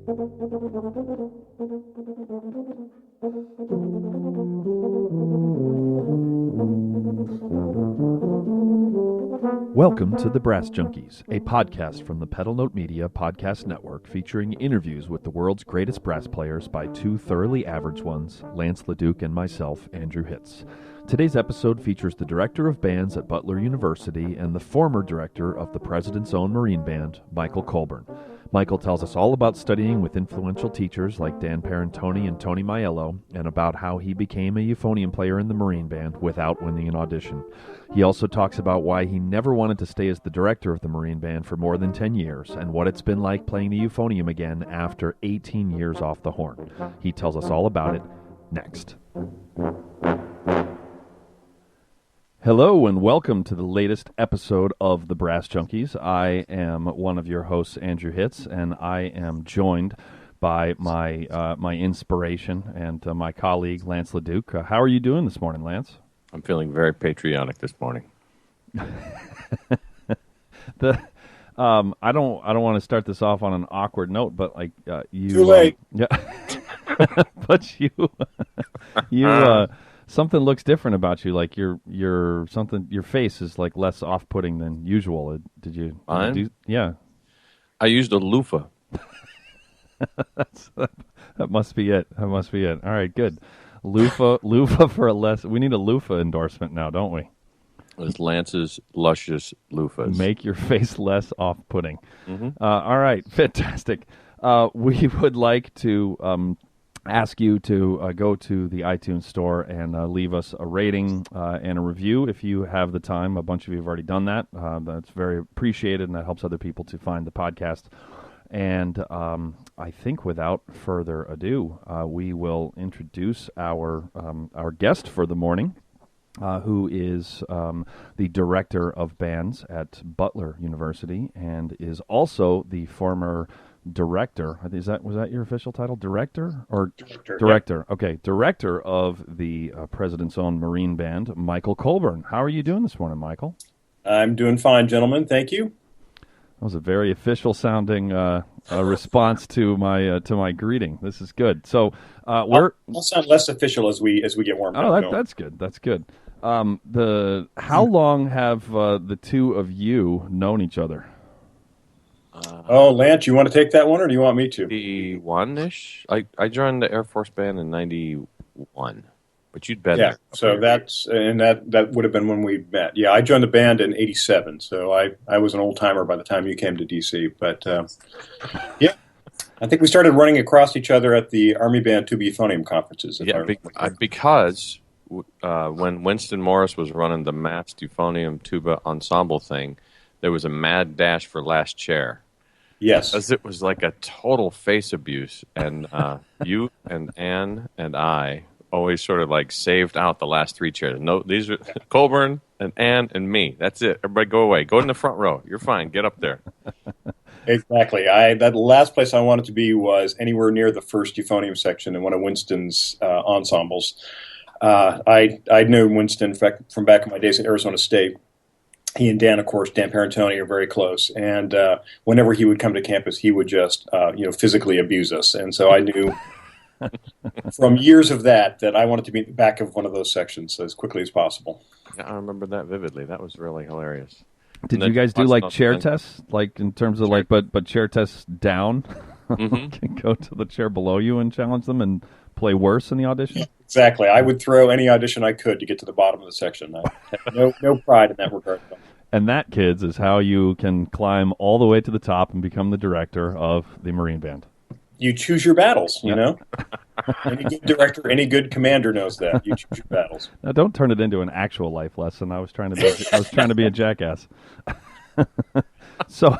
Welcome to the Brass Junkies, a podcast from the Pedal Note Media Podcast Network featuring interviews with the world's greatest brass players by two thoroughly average ones, Lance LaDuke and myself, Andrew Hitz. Today's episode features the director of bands at Butler University and the former director of the President's Own Marine Band, Michael Colburn. Michael tells us all about studying with influential teachers like Dan Parentoni and Tony Maiello, and about how he became a euphonium player in the Marine Band without winning an audition. He also talks about why he never wanted to stay as the director of the Marine Band for more than 10 years, and what it's been like playing the euphonium again after 18 years off the horn. He tells us all about it next. Hello and welcome to the latest episode of the Brass Junkies. I am one of your hosts, Andrew Hitz, and I am joined by my inspiration and my colleague, Lance LaDuke. How are you doing this morning, Lance? I'm feeling very patriotic this morning. I don't want to start this off on an awkward note, but like you. Too late. Yeah. But you. Something looks different about you. Like your face is like less off-putting than usual. Did you? Yeah. I used a loofah. That must be it. All right, good. Loofah for a less. We need a loofah endorsement now, don't we? It's Lance's luscious loofahs. Make your face less off-putting. Mm-hmm. All right, fantastic. We would like to ask you to go to the iTunes store and leave us a rating and a review if you have the time. A bunch of you have already done that. That's very appreciated, and that helps other people to find the podcast. And I think without further ado, we will introduce our guest for the morning, who is the director of bands at Butler University and is also the former director. Was that your official title? Director or director? Yep. Okay, director of the President's Own Marine Band, Michael Colburn. How are you doing this morning, Michael? I'm doing fine, gentlemen. Thank you. That was a very official sounding response to my greeting. This is good. So I'll sound less official as we get warmed up. Oh, that's good. That's good. How long have the two of you known each other? Lance, you want to take that one, or do you want me to? 91-ish. I joined the Air Force Band in 91, but you'd been there. So that would have been when we met. Yeah, I joined the band in 87, so I was an old timer by the time you came to DC. But yeah, I think we started running across each other at the Army Band Tuba Euphonium conferences. Because when Winston Morris was running the masked euphonium tuba ensemble thing, there was a mad dash for last chair. Yes. Because it was like a total face abuse. And you and Ann and I always sort of like saved out the last three chairs. No, these are Colburn and Ann and me. That's it. Everybody go away. Go in the front row. You're fine. Get up there. Exactly. That last place I wanted to be was anywhere near the first euphonium section in one of Winston's ensembles. I knew Winston, in fact, from back in my days at Arizona State. He and Dan, of course, Dan Parentoni are very close, and whenever he would come to campus, he would just, physically abuse us. And so I knew from years of that I wanted to be in the back of one of those sections as quickly as possible. Yeah, I remember that vividly. That was really hilarious. Did you guys do like chair tests, like in terms of like, but chair tests down? Mm-hmm. Go to the chair below you and challenge them and play worse in the audition? Yeah, exactly. I would throw any audition I could to get to the bottom of the section. I had no pride in that regard. And that, kids, is how you can climb all the way to the top and become the director of the Marine Band. You choose your battles, you know? Any good director, any good commander knows that. You choose your battles. Now, don't turn it into an actual life lesson. I was trying to be a jackass. So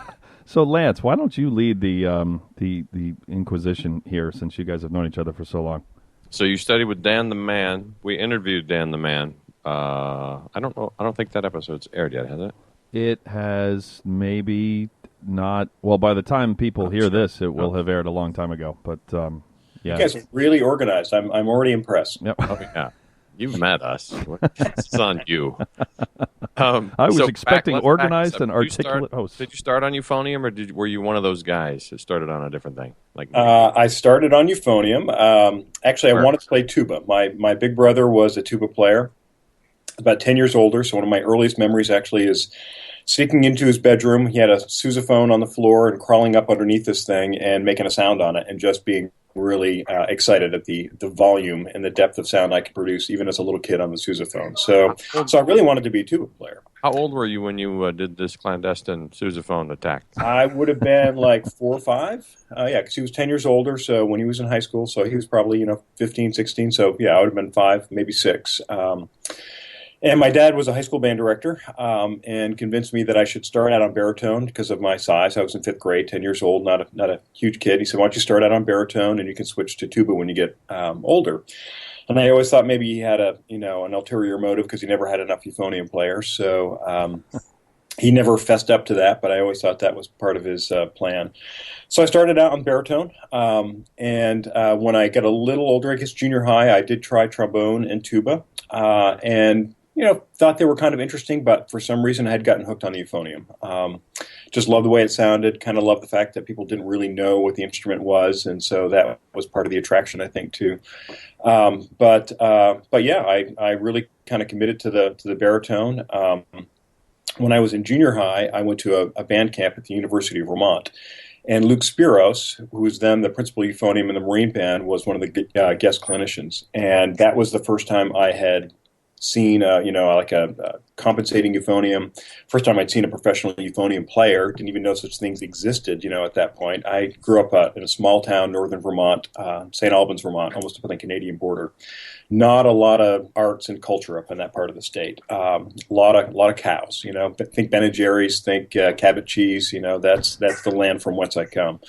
Lance, why don't you lead the Inquisition here, since you guys have known each other for so long? So you studied with Dan the Man. We interviewed Dan the Man. I don't know. I don't think that episode's aired yet, has it? It has maybe not. Well, by the time people hear this, it will have aired a long time ago. But yeah, you guys are really organized. I'm already impressed. Yep. Oh, yeah. You've met us. It's on you. I was So expecting let's organized this up. and articulate hosts. Did you start on Euphonium, or were you one of those guys who started on a different thing? Like me? I started on euphonium. Actually, I Where? wanted to play tuba. My big brother was a tuba player, about 10 years older. So one of my earliest memories actually is sneaking into his bedroom. He had a sousaphone on the floor and crawling up underneath this thing and making a sound on it and just being really excited at the volume and the depth of sound I could produce even as a little kid on the sousaphone. So I really wanted to be a tuba player. How old were you when you did this clandestine sousaphone attack? I would have been like 4 or 5. Yeah, because he was 10 years older. So when he was in high school, so he was probably, 15, 16. So yeah, I would have been 5, maybe 6. And my dad was a high school band director and convinced me that I should start out on baritone because of my size. I was in 5th grade, 10 years old, not a huge kid. He said, why don't you start out on baritone and you can switch to tuba when you get older. And I always thought maybe he had an ulterior motive because he never had enough euphonium players. So he never fessed up to that, but I always thought that was part of his plan. So I started out on baritone, and when I got a little older, I guess junior high, I did try trombone and tuba, and thought they were kind of interesting, but for some reason I had gotten hooked on the euphonium. Just loved the way it sounded, kind of loved the fact that people didn't really know what the instrument was, and so that was part of the attraction, I think, too. But yeah, I really kind of committed to the baritone. When I was in junior high, I went to a band camp at the University of Vermont. And Luke Spiros, who was then the principal euphonium in the Marine Band, was one of the guest clinicians. And that was the first time I had seen, like a compensating euphonium. First time I'd seen a professional euphonium player. Didn't even know such things existed, at that point. I grew up in a small town, northern Vermont, St. Albans, Vermont, almost up on the Canadian border. Not a lot of arts and culture up in that part of the state. A lot of cows. Think Ben and Jerry's, think Cabot cheese. That's the land from whence I come.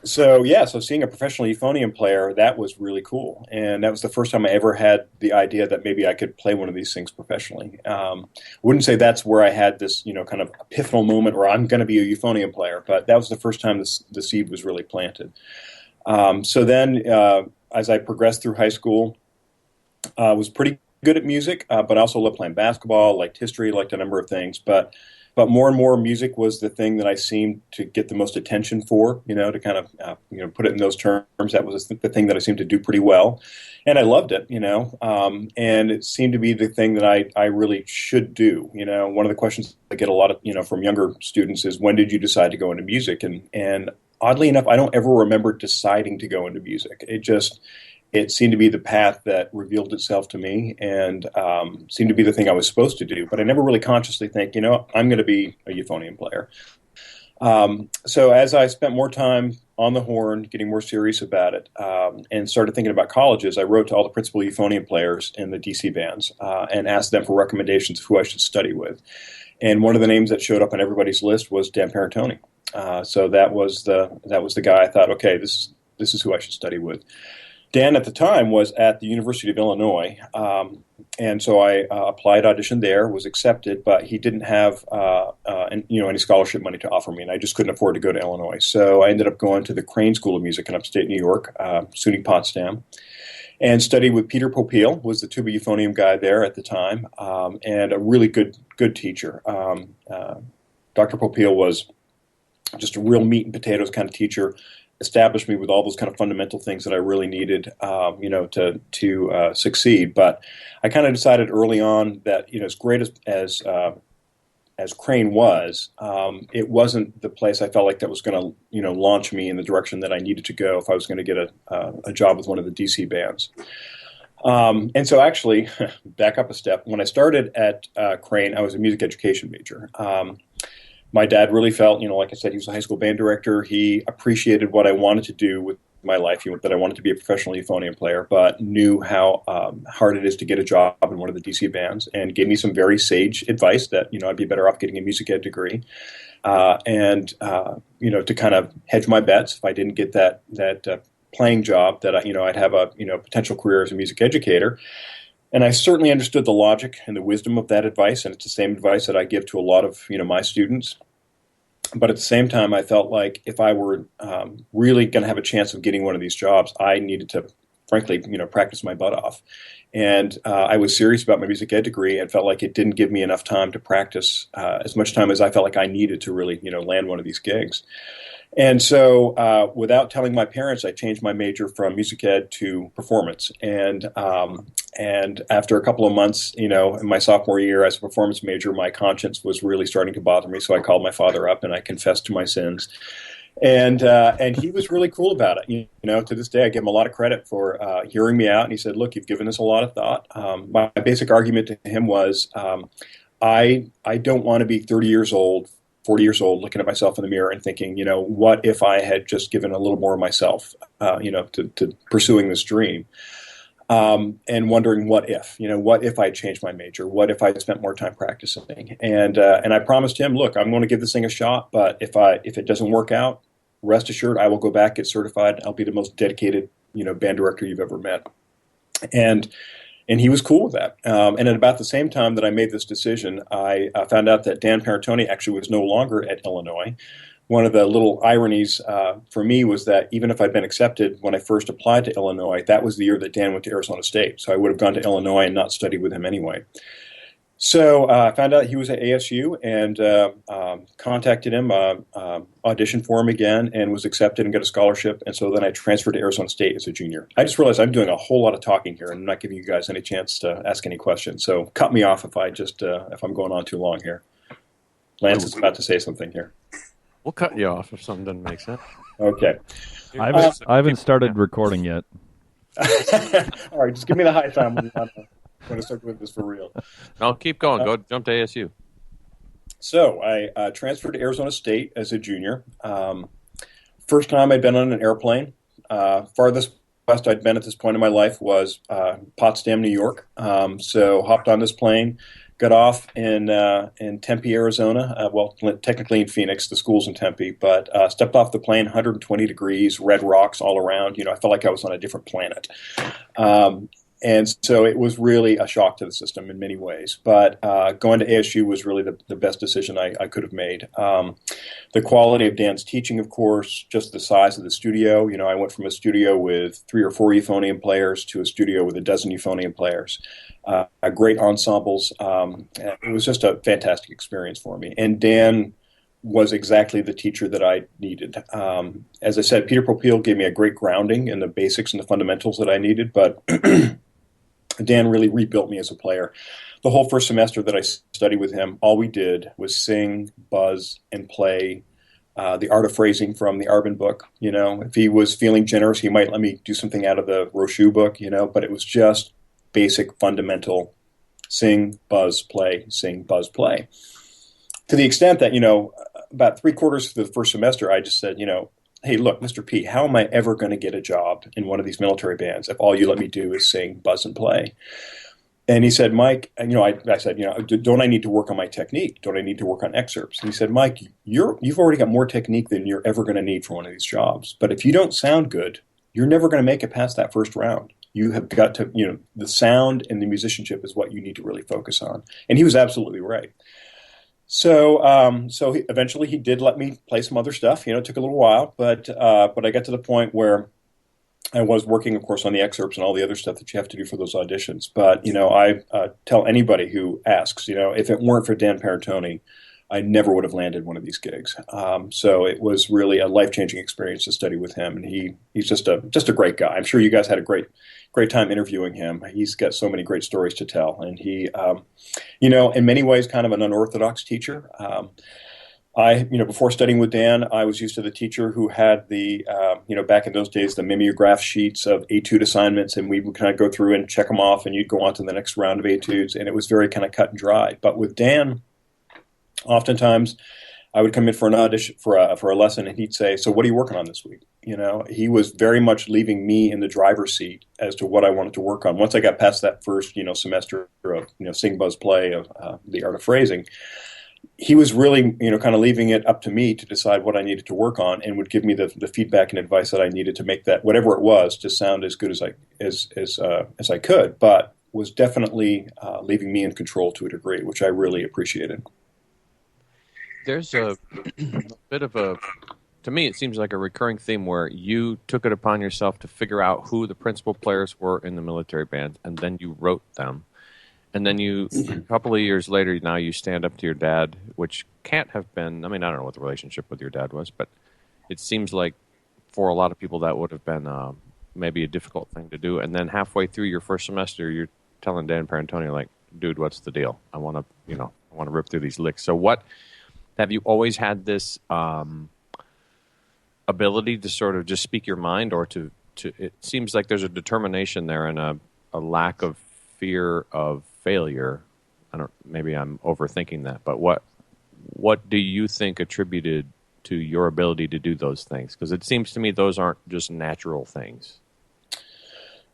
So seeing a professional euphonium player, that was really cool, and that was the first time I ever had the idea that maybe I could play one of these things professionally. Wouldn't say that's where I had this, kind of epiphanal moment where I'm going to be a euphonium player, but that was the first time the seed was really planted. So then, as I progressed through high school, I was pretty good at music, but I also loved playing basketball, liked history, liked a number of things. But more and more music was the thing that I seemed to get the most attention for, to kind of, put it in those terms. That was the thing that I seemed to do pretty well. And I loved it, and it seemed to be the thing that I really should do. One of the questions I get a lot of, from younger students is, when did you decide to go into music? And oddly enough, I don't ever remember deciding to go into music. It seemed to be the path that revealed itself to me and seemed to be the thing I was supposed to do. But I never really consciously think, I'm going to be a euphonium player. So as I spent more time on the horn, getting more serious about it, and started thinking about colleges, I wrote to all the principal euphonium players in the DC bands and asked them for recommendations of who I should study with. And one of the names that showed up on everybody's list was Dan Parentoni. So that was the guy I thought, okay, this is who I should study with. Dan at the time was at the University of Illinois, and so I applied, auditioned there, was accepted, but he didn't have any scholarship money to offer me, and I just couldn't afford to go to Illinois. So I ended up going to the Crane School of Music in upstate New York, SUNY Potsdam, and studied with Peter Popeil, was the tuba euphonium guy there at the time, and a really good teacher. Dr. Popeil was just a real meat and potatoes kind of teacher. Established me with all those kind of fundamental things that I really needed, to succeed. But I kind of decided early on that, as great as Crane was, it wasn't the place I felt like that was going to, launch me in the direction that I needed to go if I was going to get a job with one of the DC bands. And so actually, back up a step, when I started at Crane, I was a music education major. My dad really felt, like I said, he was a high school band director. He appreciated what I wanted to do with my life, that I wanted to be a professional euphonium player, but knew how hard it is to get a job in one of the DC bands, and gave me some very sage advice that, I'd be better off getting a music ed degree. To kind of hedge my bets if I didn't get that playing job, that, I'd have a, potential career as a music educator. And I certainly understood the logic and the wisdom of that advice, and it's the same advice that I give to a lot of, my students. But at the same time, I felt like if I were really going to have a chance of getting one of these jobs, I needed to frankly, practice my butt off. And I was serious about my music ed degree and felt like it didn't give me enough time to practice as much time as I felt like I needed to really, land one of these gigs. And so without telling my parents, I changed my major from music ed to performance. And after a couple of months, in my sophomore year as a performance major, my conscience was really starting to bother me. So I called my father up and I confessed to my sins. And he was really cool about it. To this day, I give him a lot of credit for hearing me out. And he said, "Look, you've given this a lot of thought." My basic argument to him was, I don't want to be 30 years old, 40 years old, looking at myself in the mirror and thinking, what if I had just given a little more of myself, to pursuing this dream, and wondering what if I changed my major, what if I spent more time practicing, and I promised him, look, I'm going to give this thing a shot, but if it doesn't work out, rest assured, I will go back, get certified. I'll be the most dedicated, band director you've ever met, and he was cool with that. And at about the same time that I made this decision, I found out that Dan Parentoni actually was no longer at Illinois. One of the little ironies for me was that even if I'd been accepted when I first applied to Illinois, that was the year that Dan went to Arizona State. So I would have gone to Illinois and not studied with him anyway. So I found out he was at ASU and contacted him, auditioned for him again, and was accepted and got a scholarship. And so then I transferred to Arizona State as a junior. I just realized I'm doing a whole lot of talking here and I'm not giving you guys any chance to ask any questions. So cut me off if if I'm going on too long here. Lance is about to say something here. We'll cut you off if something doesn't make sense. Okay. I haven't started recording yet. All right, just give me the high time when I'm going to start doing this for real. I'll keep going. Go jump to ASU. So I transferred to Arizona State as a junior. First time I'd been on an airplane. Farthest west I'd been at this point in my life was Potsdam, New York. So hopped on this plane, got off in Tempe, Arizona. Well, technically in Phoenix. The school's in Tempe, but stepped off the plane, 120 degrees, red rocks all around. I felt like I was on a different planet. And so it was really a shock to the system in many ways. But going to ASU was really the best decision I could have made. The quality of Dan's teaching, of course, just the size of the studio. I went from a studio with 3 or 4 euphonium players to a studio with a dozen euphonium players. Great ensembles. It was just a fantastic experience for me. And Dan was exactly the teacher that I needed. As I said, Peter Popeil gave me a great grounding in the basics and the fundamentals that I needed, but Dan really rebuilt me as a player. The whole first semester that I studied with him, all we did was sing, buzz, and play the art of phrasing from the Arbin book. If he was feeling generous, he might let me do something out of the Rochu book, but it was just basic, fundamental sing, buzz, play, sing, buzz, play. To the extent that, about 3/4 through the first semester, I just said, hey, look, Mr. P, how am I ever going to get a job in one of these military bands if all you let me do is sing, buzz, and play? And he said, Mike, and, I said, don't I need to work on my technique? Don't I need to work on excerpts? And he said, Mike, you've already got more technique than you're ever going to need for one of these jobs. But if you don't sound good, you're never going to make it past that first round. You have got to, the sound and the musicianship is what you need to really focus on. And he was absolutely right. So eventually he did let me play some other stuff. It took a little while, but I got to the point where I was working, of course, on the excerpts and all the other stuff that you have to do for those auditions. But, I tell anybody who asks, if it weren't for Dan Parentoni, I never would have landed one of these gigs. So it was really a life-changing experience to study with him. And he's just a great guy. I'm sure you guys had a great time interviewing him. He's got so many great stories to tell. And he, in many ways, kind of an unorthodox teacher. Before studying with Dan, I was used to the teacher who had the, back in those days, the mimeograph sheets of etude assignments, and we would kind of go through and check them off, and you'd go on to the next round of etudes, and it was very kind of cut and dry. But with Dan, oftentimes I would come in for an audition for a lesson, and he'd say, "So what are you working on this week?" He was very much leaving me in the driver's seat as to what I wanted to work on. Once I got past that first, semester of, sing, buzz, play of the art of phrasing, he was really, kind of leaving it up to me to decide what I needed to work on, and would give me the feedback and advice that I needed to make that, whatever it was, to sound as good as I could, but was definitely leaving me in control to a degree, which I really appreciated. There's a bit of a to me, it seems like a recurring theme where you took it upon yourself to figure out who the principal players were in the military band, and then you wrote them. And then you, a couple of years later, now you stand up to your dad, which can't have been, I mean, I don't know what the relationship with your dad was, but it seems like for a lot of people that would have been maybe a difficult thing to do. And then halfway through your first semester, you're telling Dan Parantonio, like, dude, what's the deal? I want to rip through these licks. So what, have you always had this ability to sort of just speak your mind, or to it seems like there's a determination there and a lack of fear of failure. Maybe I'm overthinking that, but what do you think attributed to your ability to do those things? Because it seems to me those aren't just natural things.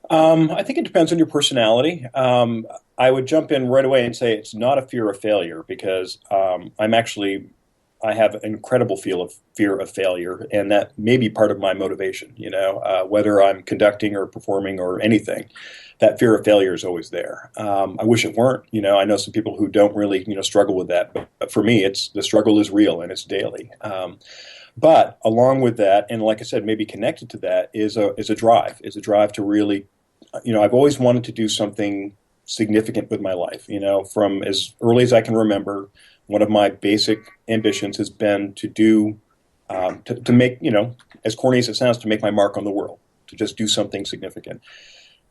I think it depends on your personality. I would jump in right away and say it's not a fear of failure, because I have an incredible fear of failure, and that may be part of my motivation. Whether I'm conducting or performing or anything, that fear of failure is always there. I wish it weren't. I know some people who don't really struggle with that, but for me, the struggle is real and it's daily. But along with that, and like I said, maybe connected to that is a drive to really, I've always wanted to do something significant with my life. From as early as I can remember. One of my basic ambitions has been to do, to make, as corny as it sounds, to make my mark on the world, to just do something significant.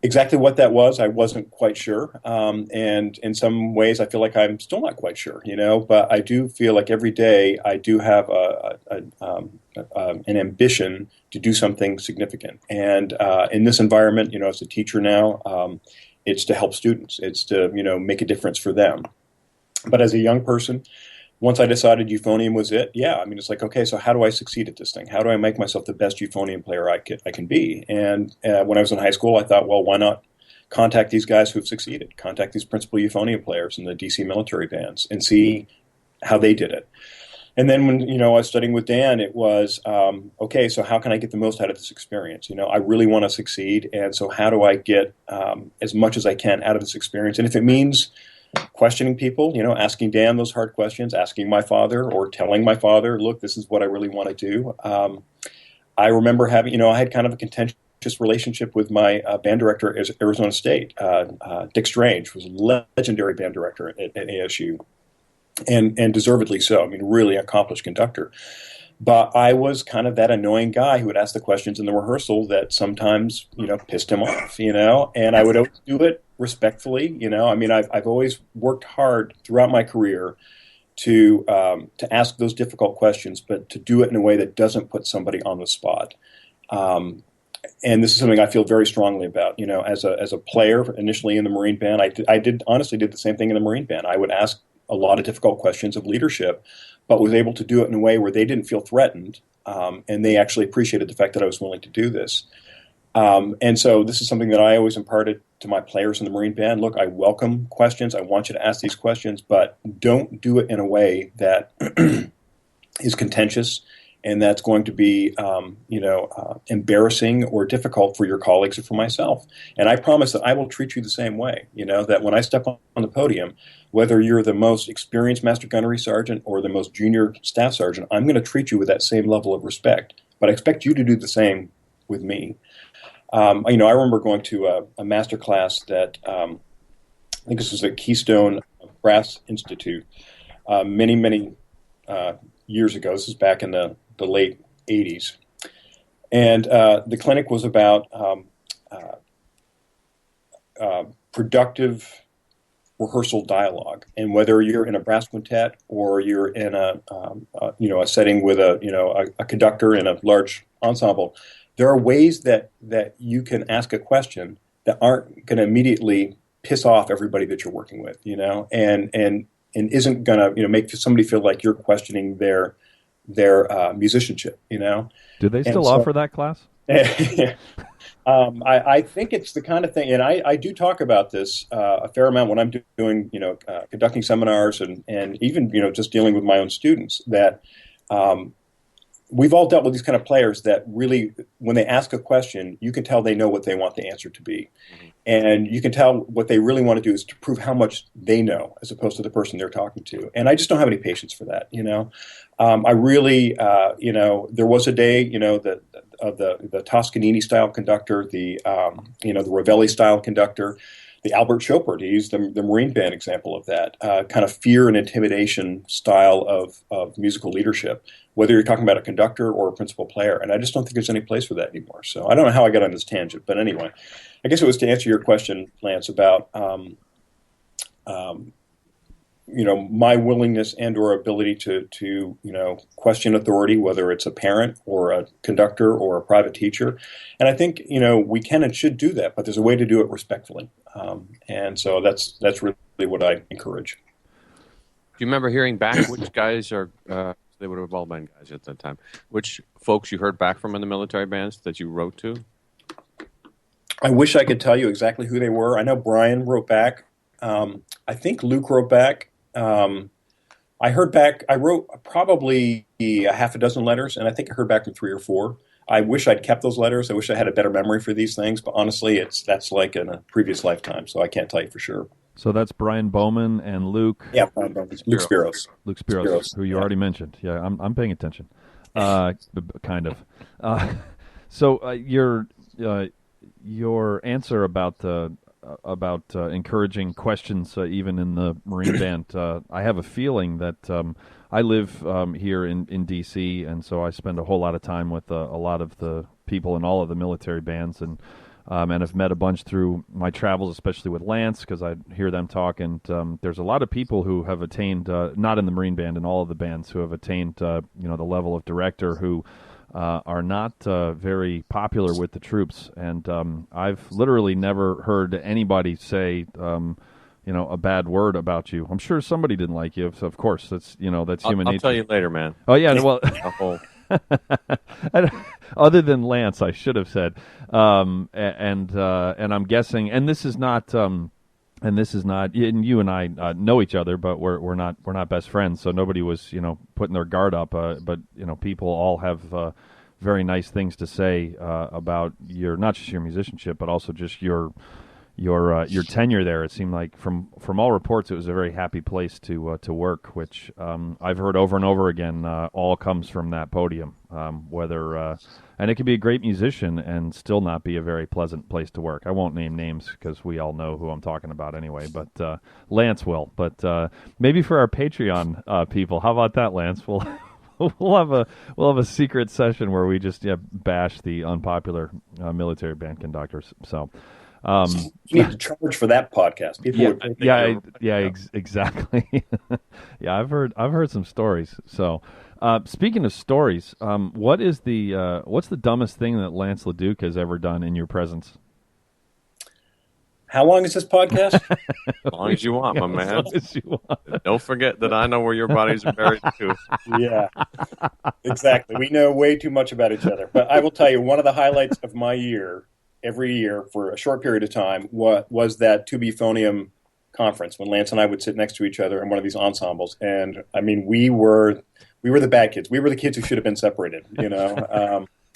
Exactly what that was, I wasn't quite sure. And in some ways, I feel like I'm still not quite sure, but I do feel like every day I do have an ambition to do something significant. And in this environment, as a teacher now, it's to help students. It's to, make a difference for them. But as a young person, once I decided Euphonium was it, it's like, okay, so how do I succeed at this thing? How do I make myself the best Euphonium player I can be? And when I was in high school, I thought, well, why not contact these guys who've succeeded, contact these principal Euphonium players in the DC military bands and see how they did it. And then when, I was studying with Dan, it was, okay, so how can I get the most out of this experience? I really want to succeed, and so how do I get as much as I can out of this experience? And if it means questioning people, asking Dan those hard questions, asking my father or telling my father, look, this is what I really want to do. I remember having, I had kind of a contentious relationship with my band director at Arizona State. Dick Strange was a legendary band director at ASU, and deservedly so. Really accomplished conductor. But I was kind of that annoying guy who would ask the questions in the rehearsal that sometimes, pissed him off, and I would always do it respectfully, I've always worked hard throughout my career to ask those difficult questions, but to do it in a way that doesn't put somebody on the spot. And this is something I feel very strongly about, as a player initially in the Marine Band. I honestly did the same thing in the Marine Band. I would ask a lot of difficult questions of leadership, but was able to do it in a way where they didn't feel threatened, and they actually appreciated the fact that I was willing to do this. And so this is something that I always imparted to my players in the Marine Band. Look, I welcome questions. I want you to ask these questions, but don't do it in a way that is contentious and that's going to be, embarrassing or difficult for your colleagues or for myself. And I promise that I will treat you the same way, that when I step on the podium, whether you're the most experienced master gunnery sergeant or the most junior staff sergeant, I'm going to treat you with that same level of respect. But I expect you to do the same with me. I remember going to a master class that I think this was at Keystone Brass Institute many years ago. This is back in the late 80s. And the clinic was about productive rehearsal dialogue, and whether you're in a brass quintet or you're in a setting with a conductor in a large ensemble, there are ways that you can ask a question that aren't going to immediately piss off everybody that you're working with, and isn't going to make somebody feel like you're questioning their musicianship, Do they still offer that class? I think it's the kind of thing, and I do talk about this a fair amount when I'm doing, conducting seminars and even, just dealing with my own students, that we've all dealt with these kind of players that really, when they ask a question, you can tell they know what they want the answer to be. And you can tell what they really want to do is to prove how much they know as opposed to the person they're talking to. And I just don't have any patience for that, I really, there was a day, the Toscanini style conductor, the Ravelli style conductor, the Albert Chopard, to use the Marine Band example of that, kind of fear and intimidation style of musical leadership, whether you're talking about a conductor or a principal player. And I just don't think there's any place for that anymore. So I don't know how I got on this tangent, but anyway, I guess it was to answer your question, Lance, about my willingness and or ability to question authority, whether it's a parent or a conductor or a private teacher. And I think, we can and should do that, but there's a way to do it respectfully. And so that's really what I encourage. Do you remember hearing back which guys are, they would have all been guys at that time, which folks you heard back from in the military bands that you wrote to? I wish I could tell you exactly who they were. I know Brian wrote back. I think Luke wrote back. I heard back. I wrote probably a half a dozen letters, and I think I heard back from 3 or 4. I wish I'd kept those letters. I wish I had a better memory for these things, but honestly, that's like in a previous lifetime, so I can't tell you for sure. So that's Brian Bowman and Luke. Yeah, Brian Bowman. Luke Spiros. Luke Spiros, who you already mentioned. Yeah, I'm paying attention. Kind of. So your answer about encouraging questions even in the Marine Band. I have a feeling that I live here in D.C., and so I spend a whole lot of time with a lot of the people in all of the military bands, and I've met a bunch through my travels, especially with Lance, because I hear them talk, and there's a lot of people who have attained, not in the Marine Band, in all of the bands, who have attained the level of director who are not very popular with the troops, and I've literally never heard anybody say, a bad word about you. I'm sure somebody didn't like you, so of course that's human nature. I'll tell you later, man. Oh yeah, well, other than Lance, I should have said, and I'm guessing, and this is not. And you and I know each other, but we're not best friends. So nobody was, putting their guard up. But people all have very nice things to say about not just your musicianship, but also just your tenure there. It seemed like from all reports, it was a very happy place to work, which I've heard over and over again. All comes from that podium. And it could be a great musician and still not be a very pleasant place to work. I won't name names because we all know who I'm talking about anyway, but Lance will. But maybe for our Patreon people, how about that, Lance? We'll have a secret session where we just bash the unpopular military band conductors. So you need to charge for that podcast. People exactly. Yeah, I've heard some stories. So. Speaking of stories, what's the dumbest thing that Lance LaDuke has ever done in your presence? How long is this podcast? As long as you want, my man. As long as you want. Don't forget that I know where your bodies are buried too. Yeah, exactly. We know way too much about each other. But I will tell you, one of the highlights of my year, every year for a short period of time, was that Euphonium conference when Lance and I would sit next to each other in one of these ensembles. And I mean, we were the bad kids. We were the kids who should have been separated,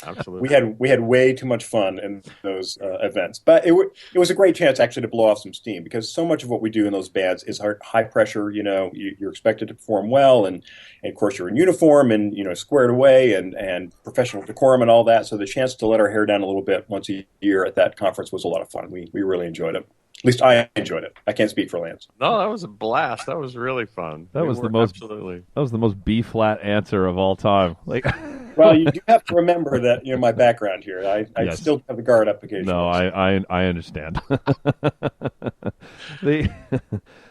Absolutely. We had way too much fun in those events. But it was a great chance actually to blow off some steam, because so much of what we do in those bands is high pressure. You're expected to perform well, and of course you're in uniform and squared away and professional decorum and all that. So the chance to let our hair down a little bit once a year at that conference was a lot of fun. We really enjoyed it. At least I enjoyed it. I can't speak for Lance. No, that was a blast. That was really fun. That was the most B-flat answer of all time. Well, you do have to remember that my background here. I still have the guard up occasionally. No, I understand.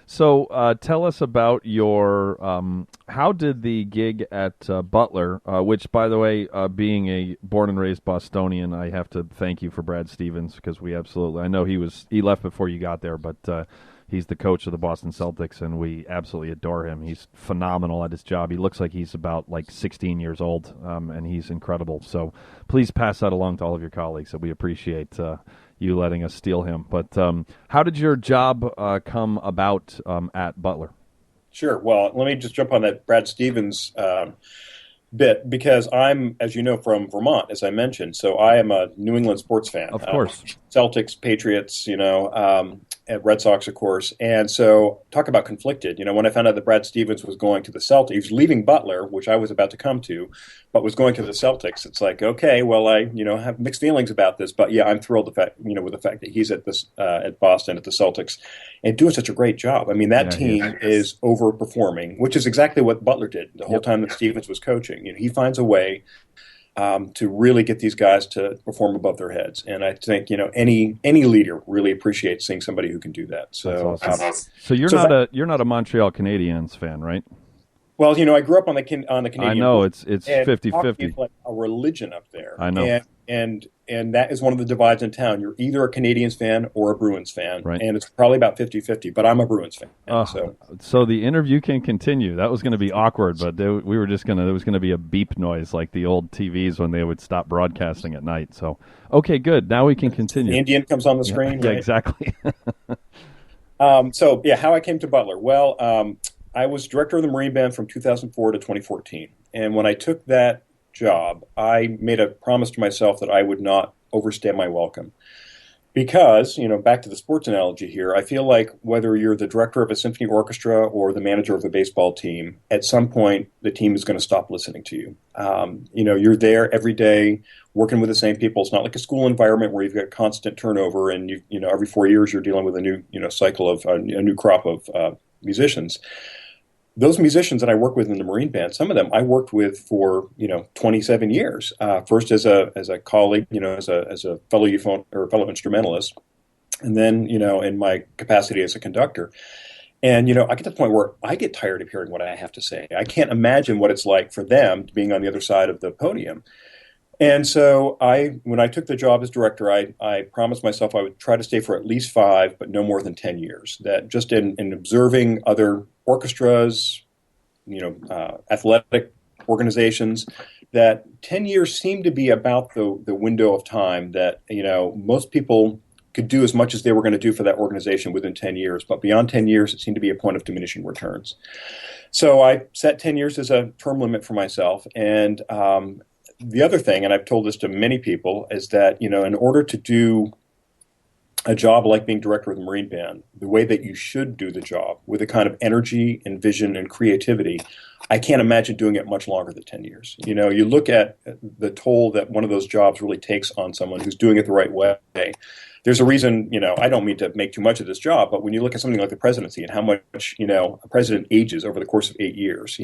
So tell us about your how did the gig at Butler, which, by the way, being a born and raised Bostonian, I have to thank you for Brad Stevens, because I know he left before you got there, but he's the coach of the Boston Celtics, and we absolutely adore him. He's phenomenal at his job. He looks like he's about 16 years old, and he's incredible. So please pass that along to all of your colleagues. So we appreciate you letting us steal him. But how did your job come about at Butler? Sure. Well, let me just jump on that Brad Stevens bit because I'm, as you know, from Vermont, as I mentioned. So I am a New England sports fan. Of course. Celtics, Patriots, and Red Sox, of course. And so talk about conflicted. When I found out that Brad Stevens was going to the Celtics, he was leaving Butler, which I was about to come to, but was going to the Celtics. It's like, okay, well, I have mixed feelings about this, but yeah, I'm thrilled with the fact that he's at Boston at the Celtics and doing such a great job. I mean, that team is overperforming, which is exactly what Butler did the whole time that Stevens was coaching. He finds a way to really get these guys to perform above their heads, and I think any leader really appreciates seeing somebody who can do that. So, awesome. So you're not a Montreal Canadiens fan, right? Well, I grew up on the Canadian. I know it's 50-50. Like a religion up there. I know, and that is one of the divides in town. You're either a Canadiens fan or a Bruins fan, right. And it's probably about 50-50. But I'm a Bruins fan. So the interview can continue. That was going to be awkward, but there was going to be a beep noise like the old TVs when they would stop broadcasting at night. So okay, good. Now we can continue. The Indian comes on the screen. Yeah, right? Exactly. How I came to Butler. Well, I was director of the Marine Band from 2004 to 2014. And when I took that job, I made a promise to myself that I would not overstay my welcome. Because, back to the sports analogy here, I feel like whether you're the director of a symphony orchestra or the manager of a baseball team, at some point the team is going to stop listening to you. You're there every day working with the same people. It's not like a school environment where you've got constant turnover and every 4 years you're dealing with a new cycle of a new crop of musicians. Those musicians that I work with in the Marine Band, some of them I worked with for 27 years. First as a colleague, as a fellow instrumentalist, and then in my capacity as a conductor. And I get to the point where I get tired of hearing what I have to say. I can't imagine what it's like for them being on the other side of the podium. And so when I took the job as director, I promised myself I would try to stay for at least 5, but no more than 10 years. That just in observing other orchestras, athletic organizations, that 10 years seemed to be about the window of time that, most people could do as much as they were going to do for that organization within 10 years. But beyond 10 years, it seemed to be a point of diminishing returns. So I set 10 years as a term limit for myself. And the other thing, and I've told this to many people, is that, in order to do a job like being director of the Marine Band, the way that you should do the job, with the kind of energy and vision and creativity, I can't imagine doing it much longer than 10 years. You look at the toll that one of those jobs really takes on someone who's doing it the right way. There's a reason, I don't mean to make too much of this job, but when you look at something like the presidency and how much, a president ages over the course of 8 years,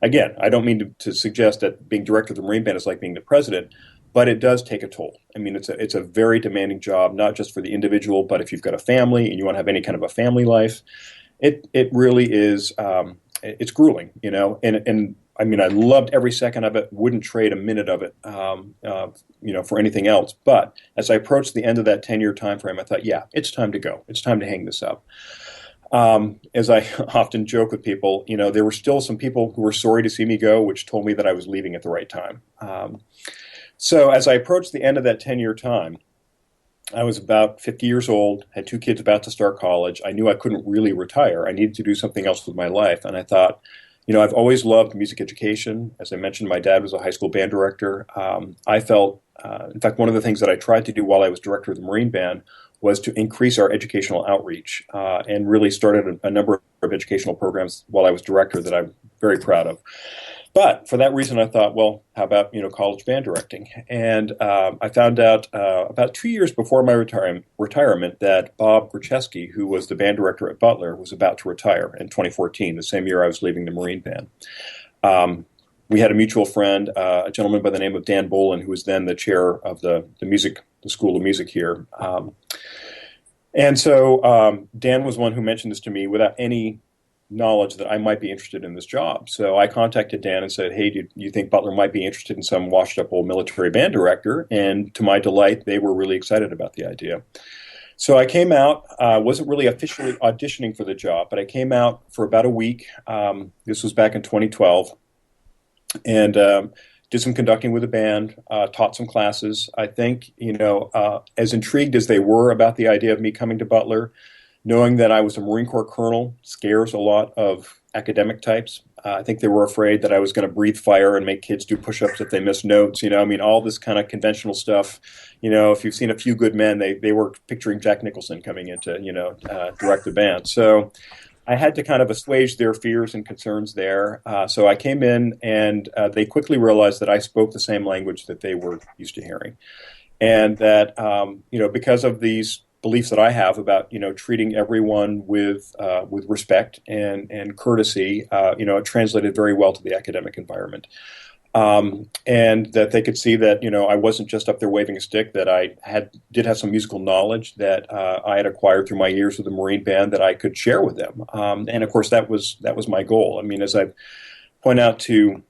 again, I don't mean to suggest that being director of the Marine Band is like being the president, but it does take a toll. I mean, it's a very demanding job, not just for the individual, but if you've got a family and you want to have any kind of a family life, it really is, it's grueling, and I mean, I loved every second of it, wouldn't trade a minute of it, for anything else. But as I approached the end of that 10-year time frame, I thought, yeah, it's time to go. It's time to hang this up. As I often joke with people, there were still some people who were sorry to see me go, which told me that I was leaving at the right time. So as I approached the end of that 10-year time, I was about 50 years old, had 2 kids about to start college. I knew I couldn't really retire. I needed to do something else with my life. And I thought, I've always loved music education. As I mentioned, my dad was a high school band director. I felt, in fact, one of the things that I tried to do while I was director of the Marine Band was to increase our educational outreach and really started a number of educational programs while I was director that I'm very proud of. But for that reason, I thought, well, how about, college band directing? And I found out about 2 years before my retirement that Bob Grzeski, who was the band director at Butler, was about to retire in 2014, the same year I was leaving the Marine Band. We had a mutual friend, a gentleman by the name of Dan Bolin, who was then the chair of the School of Music here. And so Dan was one who mentioned this to me without any knowledge that I might be interested in this job. So I contacted Dan and said, hey, do you think Butler might be interested in some washed up old military band director? And to my delight, they were really excited about the idea. So I came out, wasn't really officially auditioning for the job, but I came out for about a week. This was back in 2012 and did some conducting with the band, taught some classes. I think, as intrigued as they were about the idea of me coming to Butler, knowing that I was a Marine Corps colonel scares a lot of academic types. I think they were afraid that I was going to breathe fire and make kids do push-ups if they missed notes. I mean, all this kind of conventional stuff. If you've seen A Few Good Men, they were picturing Jack Nicholson coming in to, direct the band. So I had to kind of assuage their fears and concerns there. So I came in, and they quickly realized that I spoke the same language that they were used to hearing. And that, because of these beliefs that I have about, treating everyone with respect and courtesy, it translated very well to the academic environment. And that they could see that, I wasn't just up there waving a stick, that I did have some musical knowledge that I had acquired through my years with the Marine Band that I could share with them. And of course, that was my goal. I mean, as I point out to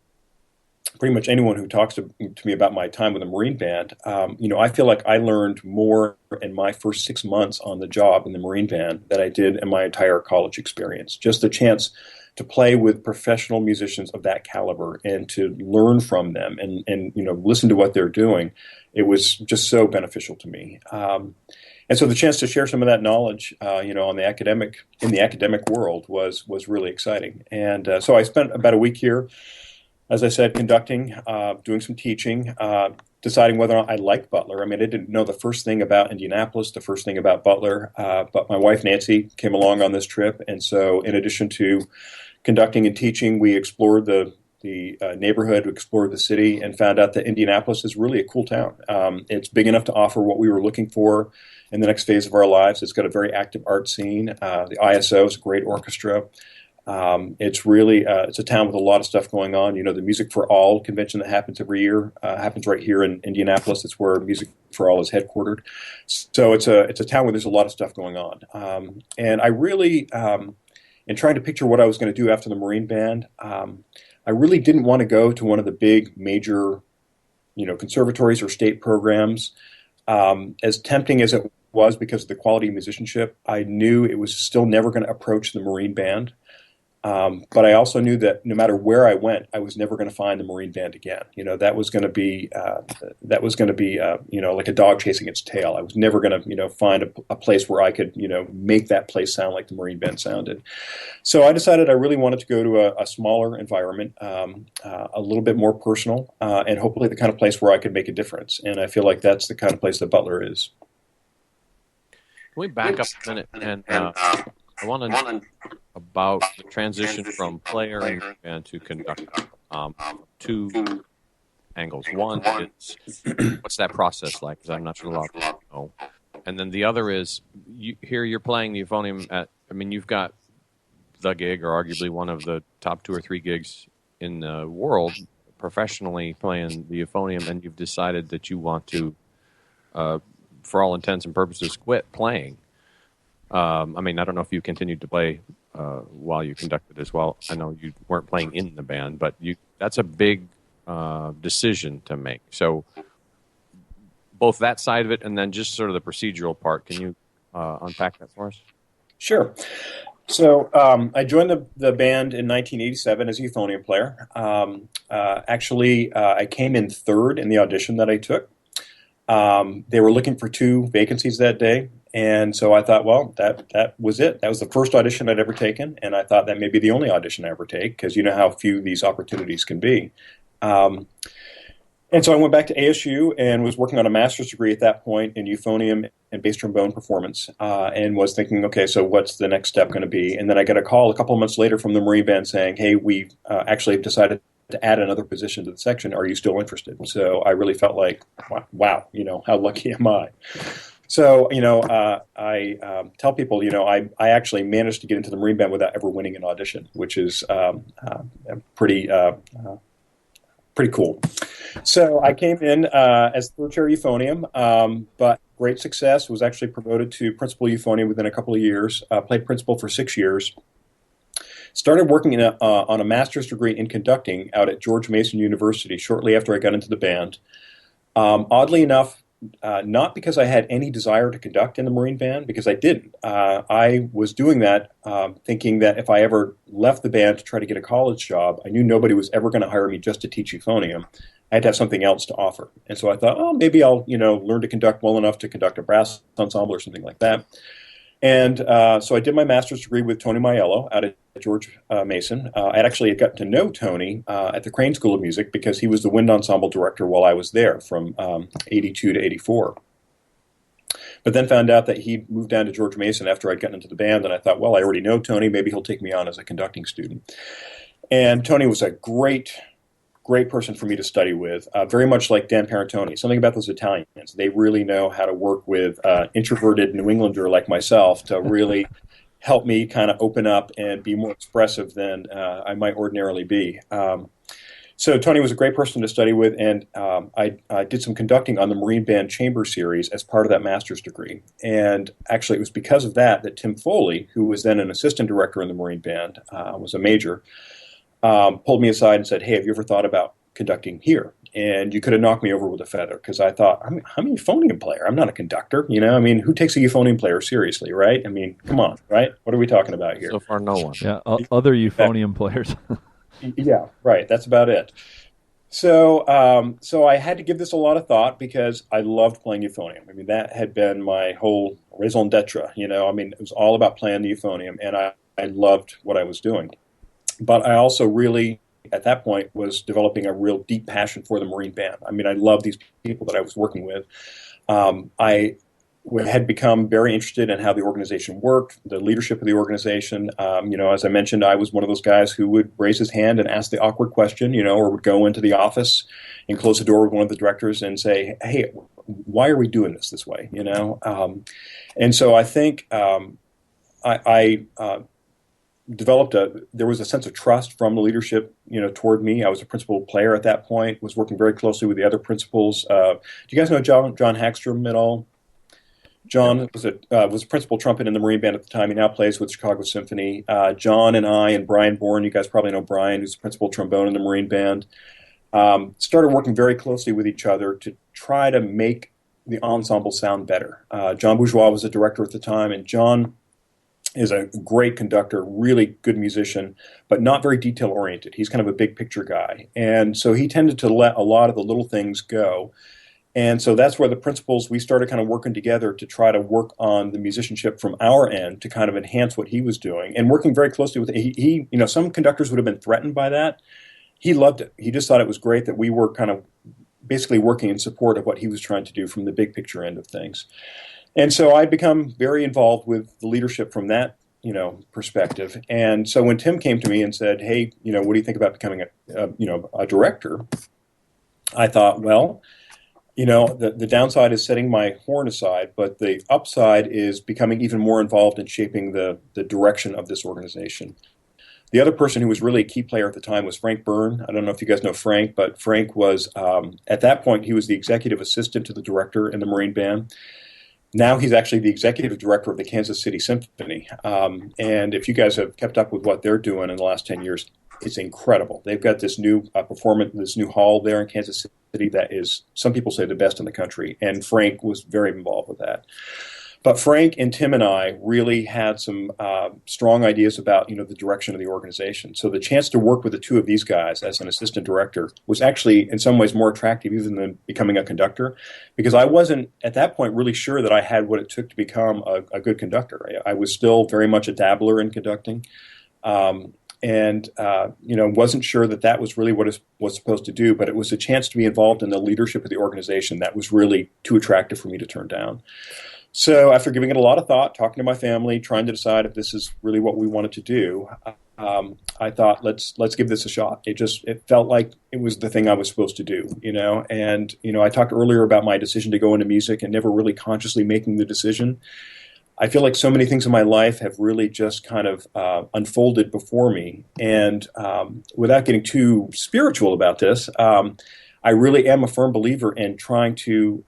pretty much anyone who talks to me about my time with the Marine Band, I feel like I learned more in my first 6 months on the job in the Marine Band than I did in my entire college experience. Just the chance to play with professional musicians of that caliber and to learn from them and listen to what they're doing, it was just so beneficial to me. And so the chance to share some of that knowledge, in the academic world was really exciting. And so I spent about a week here, as I said, conducting, doing some teaching, deciding whether or not I liked Butler. I mean, I didn't know the first thing about Indianapolis, the first thing about Butler, but my wife, Nancy, came along on this trip. And so in addition to conducting and teaching, we explored the neighborhood, explored the city, and found out that Indianapolis is really a cool town. It's big enough to offer what we were looking for in the next phase of our lives. It's got a very active art scene. The ISO is a great orchestra. It's really it's a town with a lot of stuff going on. The Music for All convention that happens every year happens right here in Indianapolis. It's where Music for All is headquartered. So it's a town where there's a lot of stuff going on. And I really, in trying to picture what I was going to do after the Marine Band, I really didn't want to go to one of the big major, conservatories or state programs. As tempting as it was because of the quality of musicianship, I knew it was still never going to approach the Marine Band. But I also knew that no matter where I went, I was never going to find the Marine Band again. That was going to be like a dog chasing its tail. I was never going to find a place where I could make that place sound like the Marine Band sounded. So I decided I really wanted to go to a smaller environment, a little bit more personal, and hopefully the kind of place where I could make a difference. And I feel like that's the kind of place that Butler is. Can we back up a minute and I want to know about the transition from player and to conductor. Two angles. One is, what's that process like? Because I'm not sure a lot of people know. And then the other is, you're playing the Euphonium you've got the gig, or arguably one of the top 2 or 3 gigs in the world, professionally playing the Euphonium, and you've decided that you want to, for all intents and purposes, quit playing. I don't know if you continued to play while you conducted as well. I know you weren't playing in the band, but that's a big decision to make. So both that side of it and then just sort of the procedural part. Can you unpack that for us? Sure. So I joined the band in 1987 as a euphonium player. I came in third in the audition that I took. They were looking for 2 vacancies that day. And so I thought, well, that was it. That was the first audition I'd ever taken, and I thought that may be the only audition I ever take, because you know how few these opportunities can be. And so I went back to ASU and was working on a master's degree at that point in euphonium and bass trombone performance, and was thinking, okay, so what's the next step going to be? And then I got a call a couple of months later from the Marine Band saying, hey, we actually decided to add another position to the section. Are you still interested? So I really felt like, wow, how lucky am I? So, I tell people, I actually managed to get into the Marine Band without ever winning an audition, which is pretty cool. So I came in as third chair euphonium, but great success. Was actually promoted to principal euphonium within a couple of years. Played principal for 6 years. Started working on a master's degree in conducting out at George Mason University shortly after I got into the band. Oddly enough, not because I had any desire to conduct in the Marine Band, because I didn't. I was doing that thinking that if I ever left the band to try to get a college job, I knew nobody was ever going to hire me just to teach euphonium. I had to have something else to offer. And so I thought, maybe I'll learn to conduct well enough to conduct a brass ensemble or something like that. And so I did my master's degree with Tony Maiello out at George Mason. I actually had gotten to know Tony at the Crane School of Music because he was the wind ensemble director while I was there from 82 to 84. But then found out that he moved down to George Mason after I'd gotten into the band, and I thought, well, I already know Tony. Maybe he'll take me on as a conducting student. And Tony was a great person for me to study with, very much like Dan Parentoni. Something about those Italians. They really know how to work with introverted New Englander like myself to really help me kind of open up and be more expressive than I might ordinarily be. So Tony was a great person to study with, and I did some conducting on the Marine Band Chamber Series as part of that master's degree. And actually, it was because of that Tim Foley, who was then an assistant director in the Marine Band, was a major, pulled me aside and said, hey, have you ever thought about conducting here? And you could have knocked me over with a feather, because I thought, I'm a euphonium player. I'm not a conductor. I mean, who takes a euphonium player seriously, right? I mean, come on, right? What are we talking about here? So far, no one. Yeah, other euphonium players. Yeah, right. That's about it. So I had to give this a lot of thought because I loved playing euphonium. I mean, that had been my whole raison d'etre. I mean, it was all about playing the euphonium, and I loved what I was doing. But I also really, at that point, was developing a real deep passion for the Marine Band. I mean, I loved these people that I was working with. I had become very interested in how the organization worked, the leadership of the organization. As I mentioned, I was one of those guys who would raise his hand and ask the awkward question, or would go into the office and close the door with one of the directors and say, hey, why are we doing this way? And so I think I developed there was a sense of trust from the leadership, toward me. I was a principal player at that point, was working very closely with the other principals. Do you guys know John Hagstrom at all? John was a principal trumpet in the Marine Band at the time. He now plays with Chicago Symphony. John and I and Brian Bourne, you guys probably know Brian, who's the principal trombone in the Marine Band, started working very closely with each other to try to make the ensemble sound better. John Bourgeois was the director at the time, and John is a great conductor, really good musician, but not very detail-oriented. He's kind of a big-picture guy. And so he tended to let a lot of the little things go. And so that's where the principals, we started kind of working together to try to work on the musicianship from our end to kind of enhance what he was doing. And working very closely with he some conductors would have been threatened by that. He loved it. He just thought it was great that we were kind of basically working in support of what he was trying to do from the big picture end of things. And so I'd become very involved with the leadership from that, perspective. And so when Tim came to me and said, hey, what do you think about becoming a director? I thought, well, the downside is setting my horn aside, but the upside is becoming even more involved in shaping the direction of this organization. The other person who was really a key player at the time was Frank Byrne. I don't know if you guys know Frank, but Frank was, at that point, he was the executive assistant to the director in the Marine Band. Now he's actually the executive director of the Kansas City Symphony. And if you guys have kept up with what they're doing in the last 10 years, it's incredible. They've got this new this new hall there in Kansas City that is, some people say, the best in the country. And Frank was very involved with that. But Frank and Tim and I really had some strong ideas about, the direction of the organization. So the chance to work with the two of these guys as an assistant director was actually in some ways more attractive even than becoming a conductor, because I wasn't at that point really sure that I had what it took to become a good conductor. I was still very much a dabbler in conducting. Wasn't sure that was really what it was supposed to do, but it was a chance to be involved in the leadership of the organization that was really too attractive for me to turn down. So after giving it a lot of thought, talking to my family, trying to decide if this is really what we wanted to do, I thought, let's give this a shot. It felt like it was the thing I was supposed to do, And, I talked earlier about my decision to go into music and never really consciously making the decision. I feel like so many things in my life have really just kind of unfolded before me. And without getting too spiritual about this, I really am a firm believer in trying to,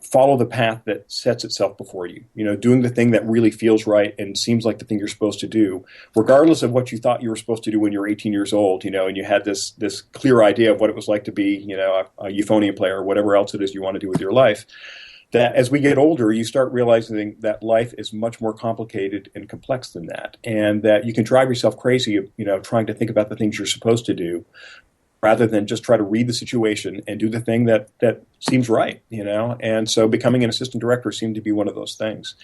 follow the path that sets itself before you, doing the thing that really feels right and seems like the thing you're supposed to do, regardless of what you thought you were supposed to do when you were 18 years old, and you had this clear idea of what it was like to be, a euphonium player or whatever else it is you want to do with your life. That as we get older, you start realizing that life is much more complicated and complex than that, and that you can drive yourself crazy, trying to think about the things you're supposed to do. rather than just try to read the situation and do the thing that seems right, And so becoming an assistant director seemed to be one of those things.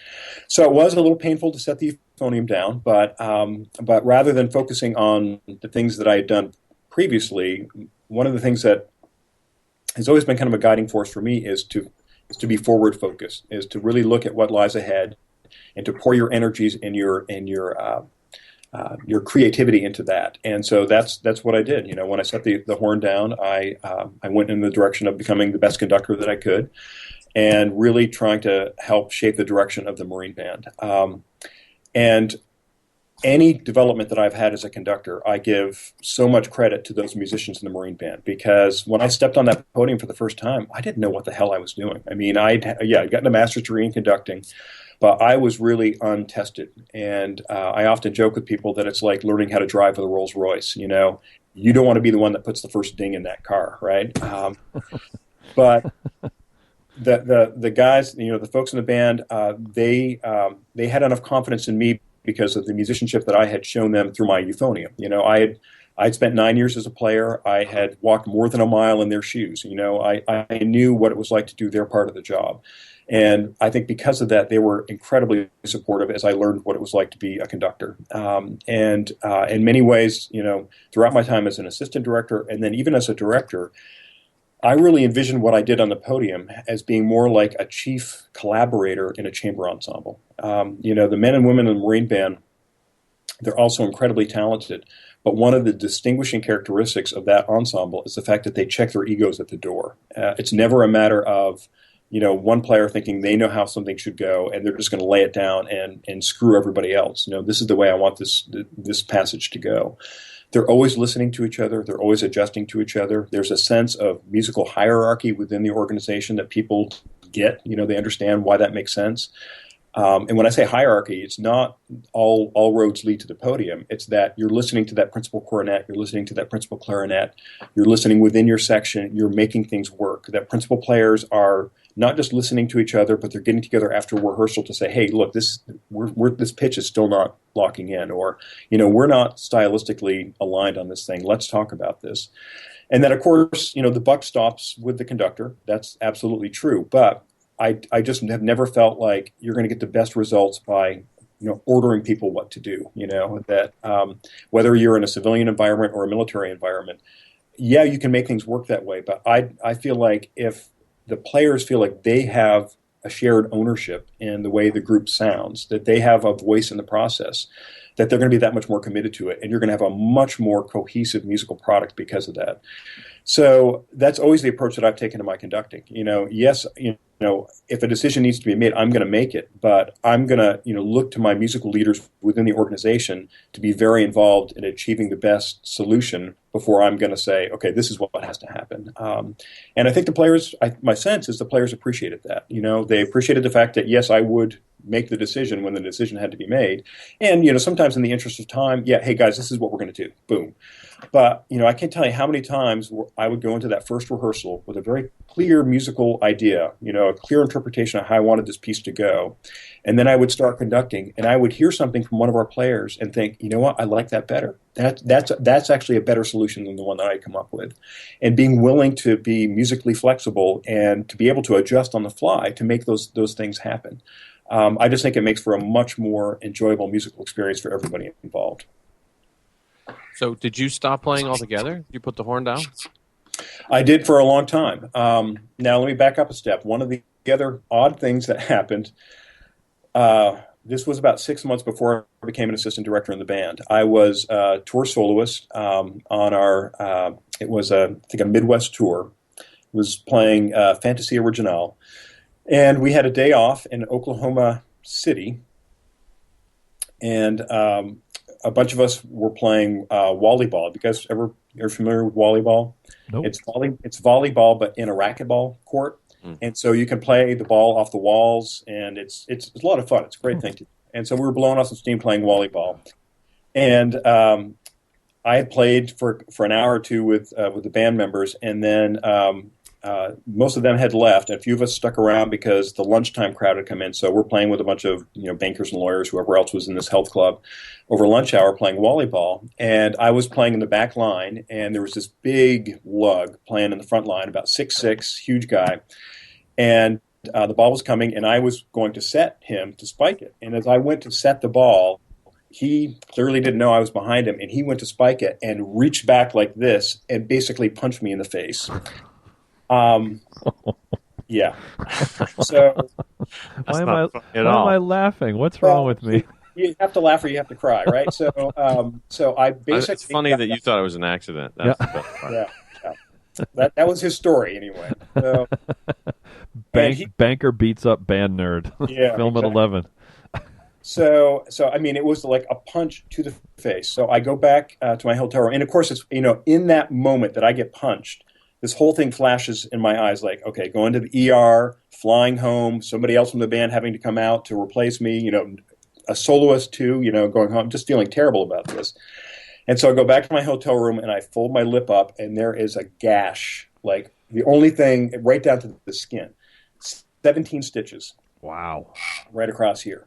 So it was a little painful to set the euphonium down, but rather than focusing on the things that I had done previously, one of the things that has always been kind of a guiding force for me is to be forward focused, is to really look at what lies ahead and to pour your energies and your creativity into that. And so that's what I did. When I set the horn down, I went in the direction of becoming the best conductor that I could, and really trying to help shape the direction of the Marine Band. And any development that I've had as a conductor, I give so much credit to those musicians in the Marine Band, because when I stepped on that podium for the first time, I didn't know what the hell I was doing. I mean, I'd gotten a master's degree in conducting, but I was really untested. And I often joke with people that it's like learning how to drive with a Rolls Royce. You don't want to be the one that puts the first ding in that car, right? But the guys, the folks in the band, they had enough confidence in me because of the musicianship that I had shown them through my euphonium. I'd spent 9 years as a player. I had walked more than a mile in their shoes. I knew what it was like to do their part of the job. And I think because of that, they were incredibly supportive as I learned what it was like to be a conductor. And in many ways, throughout my time as an assistant director and then even as a director, I really envisioned what I did on the podium as being more like a chief collaborator in a chamber ensemble. The men and women in the Marine Band, they're also incredibly talented. But one of the distinguishing characteristics of that ensemble is the fact that they check their egos at the door. It's never a matter of one player thinking they know how something should go and they're just going to lay it down and screw everybody else. This is the way I want this passage to go. They're always listening to each other. They're always adjusting to each other. There's a sense of musical hierarchy within the organization that people get. They understand why that makes sense. And when I say hierarchy, it's not all roads lead to the podium. It's that you're listening to that principal cornet, you're listening to that principal clarinet, you're listening within your section, you're making things work. That principal players are not just listening to each other, but they're getting together after rehearsal to say, hey, look, this pitch is still not locking in, or, we're not stylistically aligned on this thing. Let's talk about this. And then, of course, the buck stops with the conductor. That's absolutely true. But I just have never felt like you're going to get the best results by ordering people what to do. That whether you're in a civilian environment or a military environment, yeah, you can make things work that way. But I feel like if the players feel like they have a shared ownership in the way the group sounds, that they have a voice in the process, that they're going to be that much more committed to it, and you're going to have a much more cohesive musical product because of that. So that's always the approach that I've taken to my conducting. Yes, if a decision needs to be made, I'm going to make it, but I'm going to, look to my musical leaders within the organization to be very involved in achieving the best solution before I'm going to say, okay, this is what has to happen. And I think the players, my sense is the players appreciated that. They appreciated the fact that, yes, I would make the decision when the decision had to be made. And, sometimes in the interest of time, yeah, hey guys, this is what we're going to do. Boom. But, I can't tell you how many times I would go into that first rehearsal with a very clear musical idea, a clear interpretation of how I wanted this piece to go. And then I would start conducting, and I would hear something from one of our players and think, you know what, I like that better. That's actually a better solution than the one that I come up with. And being willing to be musically flexible and to be able to adjust on the fly to make those things happen. I just think it makes for a much more enjoyable musical experience for everybody involved. So did you stop playing altogether? Did you put the horn down? I did for a long time. Now let me back up a step. One of the other odd things that happened, this was about 6 months before I became an assistant director in the band. I was a tour soloist on our, it was I think a Midwest tour. Was playing Fantasy Original. And we had a day off in Oklahoma City. And a bunch of us were playing volleyball. You guys ever familiar with volleyball? Nope. It's volleyball, but in a racquetball court. And so you can play the ball off the walls, and it's a lot of fun. It's a great thing to do. And so we were blowing off some steam playing volleyball. And I had played for an hour or two with the band members, and then most of them had left, and a few of us stuck around because the lunchtime crowd had come in. So we're playing with a bunch of bankers and lawyers, whoever else was in this health club, over lunch hour playing volleyball. And I was playing in the back line, and there was this big lug playing in the front line, about 6'6", huge guy. And the ball was coming, and I was going to set him to spike it. And as I went to set the ball, he clearly didn't know I was behind him, and he went to spike it and reached back like this and basically punched me in the face. Yeah. So why am I laughing? What's wrong with me? You have to laugh or you have to cry, right? So, I basically. It's funny that you thought it was an accident. That's the best part. Yeah. That was his story anyway. So, banker beats up band nerd. Yeah, Film exactly. at 11. So I mean, it was like a punch to the face. So I go back to my hotel room, and of course, it's in that moment that I get punched, this whole thing flashes in my eyes like, okay, going to the ER, flying home, somebody else from the band having to come out to replace me, a soloist too, going home, just feeling terrible about this. And so I go back to my hotel room and I fold my lip up, and there is a gash, like the only thing right down to the skin, 17 stitches. Wow. Right across here,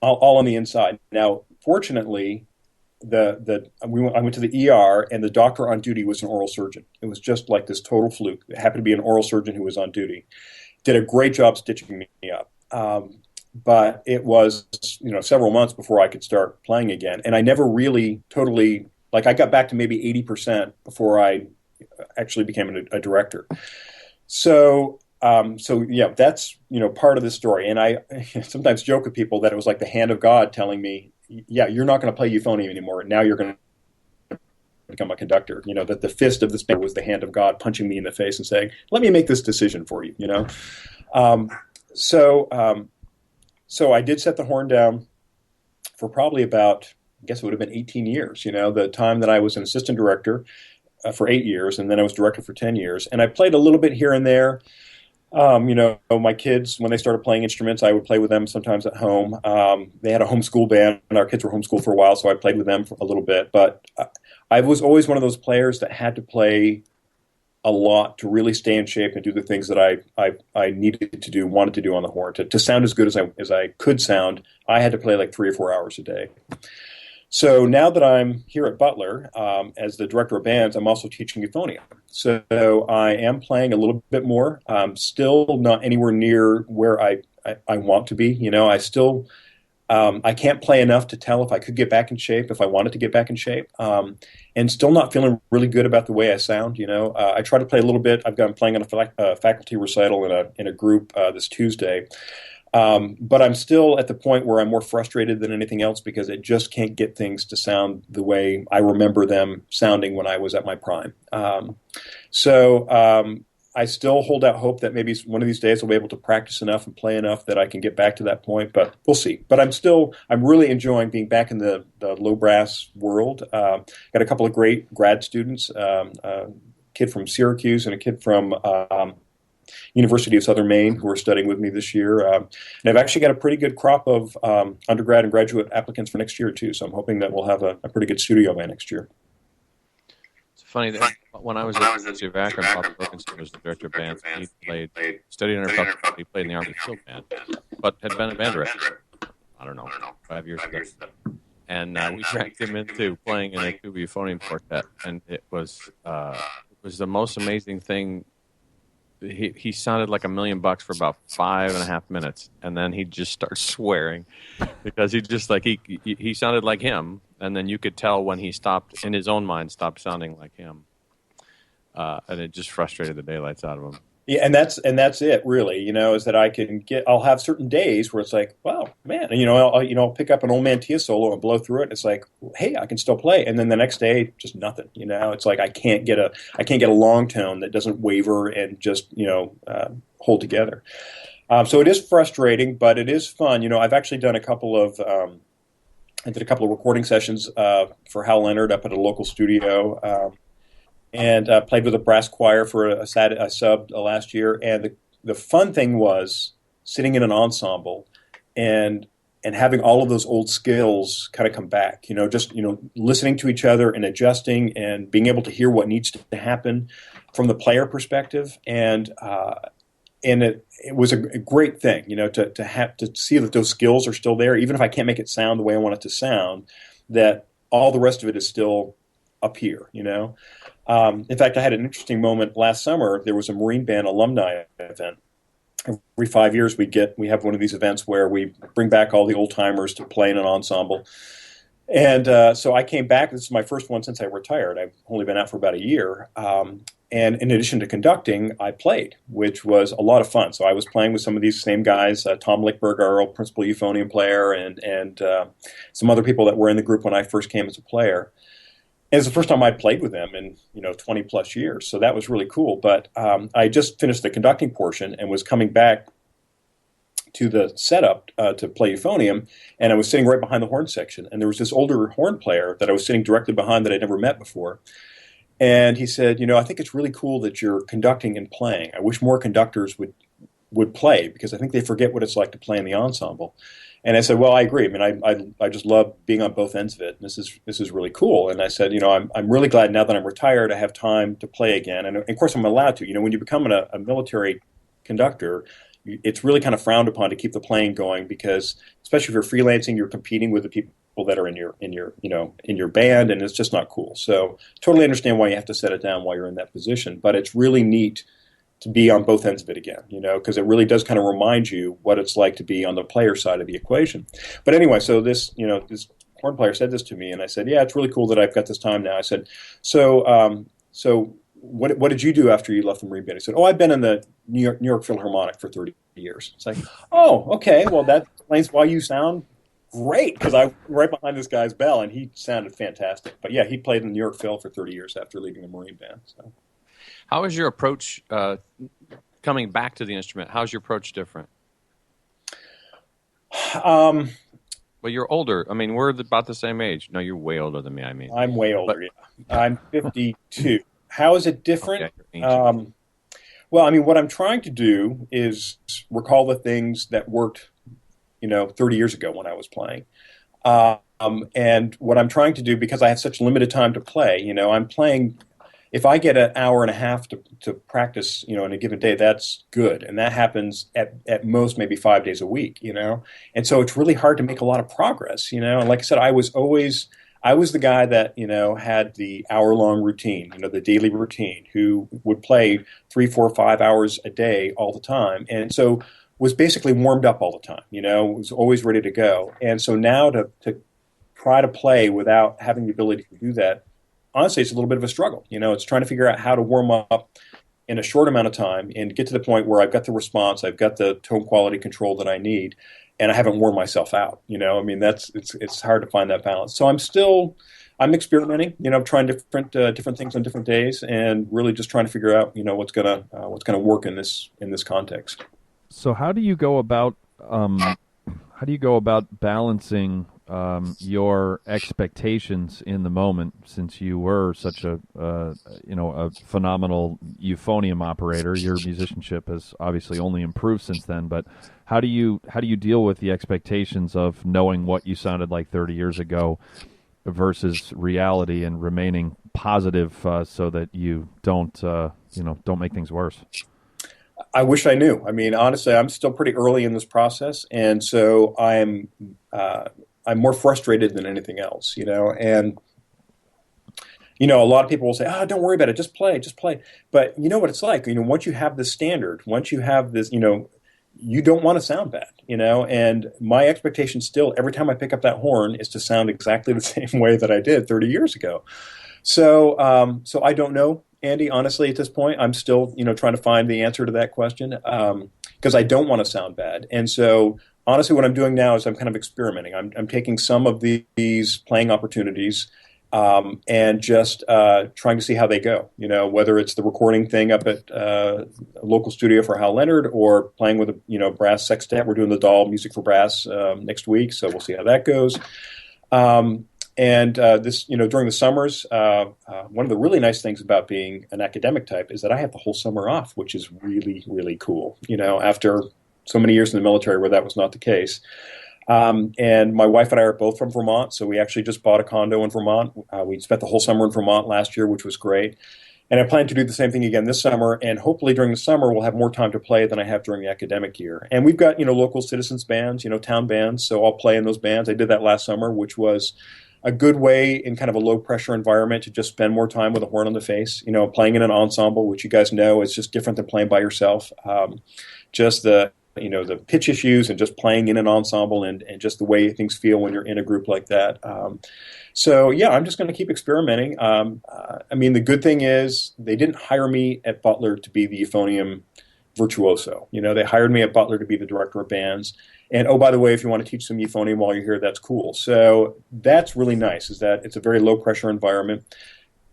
all on the inside. Now, fortunately, I went to the ER, and the doctor on duty was an oral surgeon. It was just like this total fluke. It happened to be an oral surgeon who was on duty. Did a great job stitching me up. But it was, several months before I could start playing again. And I never really totally, I got back to maybe 80% before I actually became a director. So yeah, that's, part of the story. And I sometimes joke with people that it was like the hand of God telling me, yeah, you're not going to play Euphonium anymore. Now you're going to become a conductor. That the fist of this band was the hand of God punching me in the face and saying, let me make this decision for you, So I did set the horn down for probably about, I guess it would have been 18 years, the time that I was an assistant director for 8 years, and then I was director for 10 years. And I played a little bit here and there. My kids, when they started playing instruments, I would play with them sometimes at home. They had a homeschool band, and our kids were homeschooled for a while, so I played with them for a little bit. But I was always one of those players that had to play a lot to really stay in shape and do the things that I needed to do, wanted to do on the horn. To sound as good as I could sound, I had to play like 3 or 4 hours a day. So now that I'm here at Butler as the director of bands, I'm also teaching euphonium. So I am playing a little bit more. Still not anywhere near where I want to be. I still I can't play enough to tell if I could get back in shape, if I wanted to get back in shape, and still not feeling really good about the way I sound. I try to play a little bit. I'm playing on a faculty recital in a group this Tuesday. But I'm still at the point where I'm more frustrated than anything else because I just can't get things to sound the way I remember them sounding when I was at my prime. I still hold out hope that maybe one of these days I'll be able to practice enough and play enough that I can get back to that point, but we'll see. But I'm really enjoying being back in the low brass world. Got a couple of great grad students, a kid from Syracuse and a kid from University of Southern Maine who are studying with me this year. And I've actually got a pretty good crop of undergrad and graduate applicants for next year, too. So I'm hoping that we'll have a pretty good studio by next year. It's funny that when I was at the University of Akron, Bob Wilkinson was the director of bands. He studied under Buck, he played in the Army Field Band, but had been a band director, I don't know, 5 years ago. And we dragged him into playing in a tuba euphonium quartet, and it was the most amazing thing. He sounded like $1 million for about 5.5 minutes, and then he just started swearing because he just he sounded like him, and then you could tell when he stopped in his own mind stopped sounding like him, and it just frustrated the daylights out of him. Yeah, and that's it really, is that I'll have certain days where it's like, wow, man, and I'll pick up an Old Man Tia solo and blow through it. And it's like, hey, I can still play, and then the next day, just nothing. It's like I can't get a long tone that doesn't waver and just hold together. So it is frustrating, but it is fun. I've actually done I did a couple of recording sessions for Hal Leonard up at a local studio. And played with a brass choir for a sub last year. And the fun thing was sitting in an ensemble and and having all of those old skills kind of come back, just, listening to each other and adjusting and being able to hear what needs to happen from the player perspective. And it was a great thing, to have to see that those skills are still there, even if I can't make it sound the way I want it to sound, that all the rest of it is still up here, In fact, I had an interesting moment last summer. There was a Marine Band alumni event. Every 5 years we have one of these events where we bring back all the old timers to play in an ensemble. And so I came back. This is my first one since I retired. I've only been out for about a year. And in addition to conducting, I played, which was a lot of fun. So I was playing with some of these same guys, Tom Lickberg, our old principal euphonium player, and some other people that were in the group when I first came as a player. And it's the first time I'd played with them in 20 plus years, so that was really cool. But I just finished the conducting portion and was coming back to the setup to play euphonium, and I was sitting right behind the horn section. And there was this older horn player that I was sitting directly behind that I'd never met before. And he said, I think it's really cool that you're conducting and playing. I wish more conductors would play, because I think they forget what it's like to play in the ensemble. And I said, well, I agree. I mean, I just love being on both ends of it. And this is really cool. And I said, I'm really glad now that I'm retired, I have time to play again. And of course, I'm allowed to. When you become a military conductor, it's really kind of frowned upon to keep the playing going, because especially if you're freelancing, you're competing with the people that are in your band, and it's just not cool. So totally understand why you have to set it down while you're in that position. But it's really neat to be on both ends of it again, because it really does kind of remind you what it's like to be on the player side of the equation. But anyway, so this horn player said this to me, and I said, yeah, it's really cool that I've got this time now. I said, so what did you do after you left the Marine Band? He said, oh, I've been in the New York Philharmonic for 30 years. It's like, oh, okay, well, that explains why you sound great, because I was right behind this guy's bell, and he sounded fantastic. But yeah, he played in the New York Phil for 30 years after leaving the Marine Band. So. How is your approach coming back to the instrument? How's your approach different? Well, you're older. I mean, we're about the same age. No, you're way older than me. I mean, I'm way older. Yeah, I'm 52. How is it different? Okay, well, I mean, what I'm trying to do is recall the things that worked, 30 years ago when I was playing. And what I'm trying to do, because I have such limited time to play, I'm playing. If I get an hour and a half to practice, in a given day, that's good. And that happens at most maybe 5 days a week, And so it's really hard to make a lot of progress, And like I said, I was the guy that, had the hour-long routine, the daily routine, who would play 3, 4, 5 hours a day all the time. And so was basically warmed up all the time, was always ready to go. And so now to try to play without having the ability to do that, honestly, it's a little bit of a struggle. It's trying to figure out how to warm up in a short amount of time and get to the point where I've got the response, I've got the tone quality control that I need, and I haven't worn myself out. I mean, it's hard to find that balance. So I'm experimenting. Trying different things on different days, and really just trying to figure out what's gonna work in this context. So how do you go about balancing your expectations in the moment, since you were such a phenomenal euphonium operator? Your musicianship has obviously only improved since then, but how do you deal with the expectations of knowing what you sounded like 30 years ago versus reality, and remaining positive so that you don't make things worse? I wish I knew. I mean, honestly, I'm still pretty early in this process, and so I'm more frustrated than anything else, and, a lot of people will say, oh, don't worry about it. Just play. But you know what it's like, once you have this standard, once you have this, you don't want to sound bad, and my expectation still, every time I pick up that horn, is to sound exactly the same way that I did 30 years ago. So I don't know, Andy, honestly, at this point. I'm still, trying to find the answer to that question, because I don't want to sound bad. And so honestly, what I'm doing now is I'm kind of experimenting. I'm taking some of these playing opportunities and just trying to see how they go. Whether it's the recording thing up at a local studio for Hal Leonard, or playing with a brass sextet. We're doing the Dahl Music for Brass next week, so we'll see how that goes. And this, during the summers, one of the really nice things about being an academic type is that I have the whole summer off, which is really, really cool. After so many years in the military where that was not the case. And my wife and I are both from Vermont, so we actually just bought a condo in Vermont. We spent the whole summer in Vermont last year, which was great. And I plan to do the same thing again this summer. And hopefully during the summer, we'll have more time to play than I have during the academic year. And we've got, local citizens bands, town bands. So I'll play in those bands. I did that last summer, which was a good way in kind of a low pressure environment to just spend more time with a horn on the face. Playing in an ensemble, which you guys know is just different than playing by yourself. Just the pitch issues and just playing in an ensemble and just the way things feel when you're in a group like that. So yeah, I'm just going to keep experimenting. The good thing is they didn't hire me at Butler to be the euphonium virtuoso. They hired me at Butler to be the director of bands. And oh, by the way, if you want to teach some euphonium while you're here, that's cool. So that's really nice, is that it's a very low pressure environment.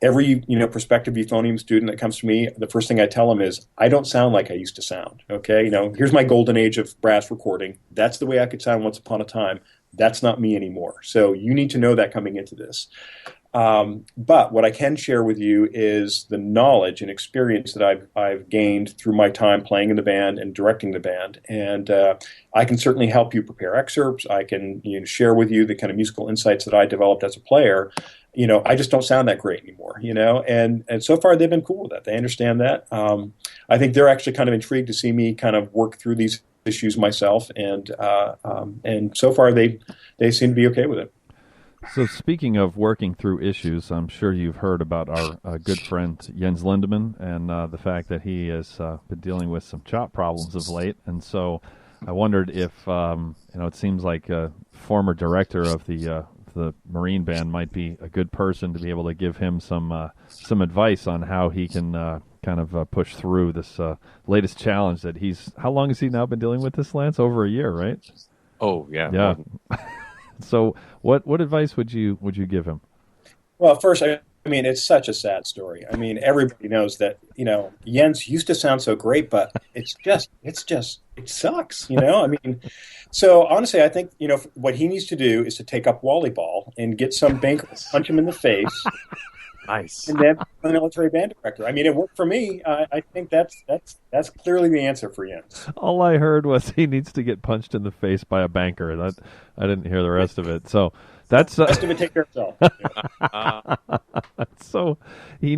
Every prospective euphonium student that comes to me, the first thing I tell them is, I don't sound like I used to sound. Okay, here's my golden age of brass recording. That's the way I could sound once upon a time. That's not me anymore. So you need to know that coming into this. But what I can share with you is the knowledge and experience that I've gained through my time playing in the band and directing the band. And I can certainly help you prepare excerpts. I can share with you the kind of musical insights that I developed as a player. I just don't sound that great anymore, and so far they've been cool with that. They understand that. I think they're actually kind of intrigued to see me kind of work through these issues myself. And so far they seem to be okay with it. So speaking of working through issues, I'm sure you've heard about our good friend Jens Lindemann and the fact that he has been dealing with some chop problems of late. And so I wondered if, it seems like a former director of the Marine Band might be a good person to be able to give him some advice on how he can kind of push through this latest challenge that how long has he now been dealing with this, Lance? Over a year, right? Oh, yeah. Yeah. So what advice would you give him? Well, first, it's such a sad story. Everybody knows that, Jens used to sound so great, but it sucks, So honestly, I think, what he needs to do is to take up volleyball and get some bankers, punch him in the face. Nice. And then the military band director. It worked for me. I think that's clearly the answer for Jens. All I heard was he needs to get punched in the face by a banker. That I didn't hear the rest of it. So that's the rest of it take care of itself. So he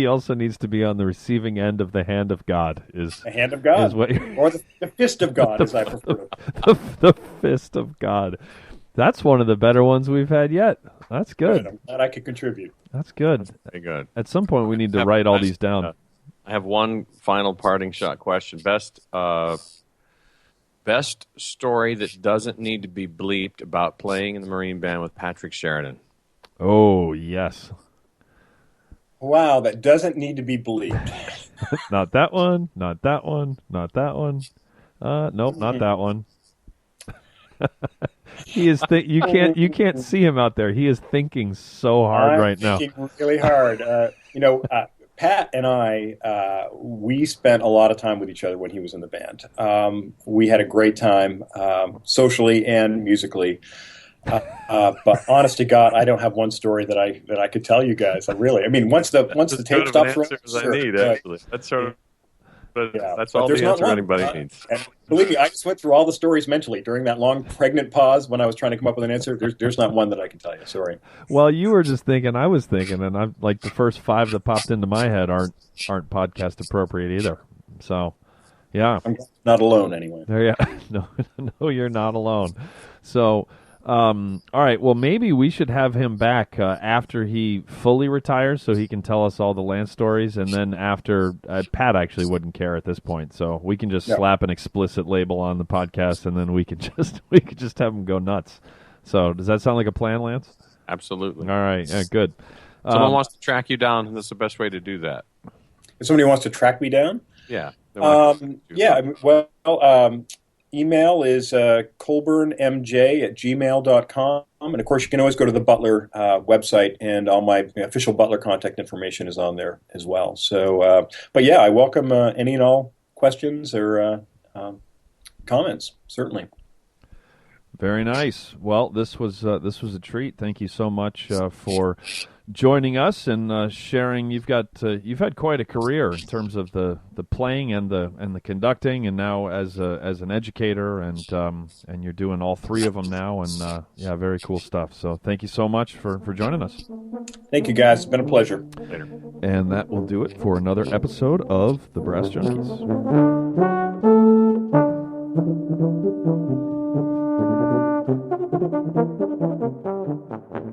also needs to be on the receiving end of the hand of God. The hand of God, or the fist of God, as I prefer. The fist of God. That's one of the better ones we've had yet. That's good. I'm glad I could contribute. That's good. That's very good. At some point, we need to write all these down. I have one final parting shot question. Best story that doesn't need to be bleeped about playing in the Marine Band with Patrick Sheridan. Oh, yes. Wow, that doesn't need to be bleeped. Not that one. Not that one. Not that one. Nope, not that one. He is. You can't see him out there. He is thinking so hard right now. Thinking really hard. Pat and I, we spent a lot of time with each other when he was in the band. We had a great time, socially and musically. But honest to God, I don't have one story that I could tell you guys. Once the tape stops running, I need actually. That's sort of. But yeah, that's all the answer anybody needs. And believe me, I just went through all the stories mentally during that long pregnant pause when I was trying to come up with an answer. There's not one that I can tell you. Sorry. Well, you were just thinking, I was thinking, and I'm like the first 5 that popped into my head aren't podcast appropriate either. So, yeah, I'm not alone anyway. There, yeah, no, you're not alone. So. All right, well, maybe we should have him back after he fully retires so he can tell us all the Lance stories, and then after Pat actually wouldn't care at this point, so we can just slap an explicit label on the podcast, and then we could just have him go nuts. So does that sound like a plan, Lance? Absolutely. All right, yeah, good. Someone wants to track you down, and that's the best way to do that. If somebody wants to track me down? Yeah. Email is colburnmj@gmail.com. And, of course, you can always go to the Butler website, and all my official Butler contact information is on there as well. So, I welcome any and all questions or comments, certainly. Very nice. Well, this was a treat. Thank you so much for joining us and sharing. You've had quite a career in terms of the playing and the conducting, and now as an educator, and you're doing all three of them now, and very cool stuff. So thank you so much for joining us. Thank you, guys. It's been a pleasure. Later. And that will do it for another episode of the Brass Junkies.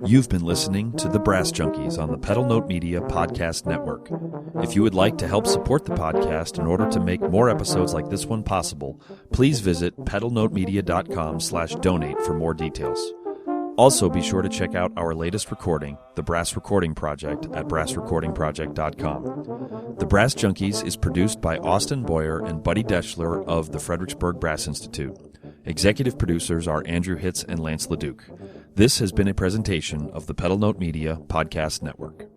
You've been listening to The Brass Junkies on the Pedal Note Media Podcast Network. If you would like to help support the podcast in order to make more episodes like this one possible, please visit pedalnotemedia.com/donate for more details. Also, be sure to check out our latest recording, The Brass Recording Project, at brassrecordingproject.com. The Brass Junkies is produced by Austin Boyer and Buddy Deschler of the Fredericksburg Brass Institute. Executive producers are Andrew Hitz and Lance LaDuke. This has been a presentation of the Pedal Note Media Podcast Network.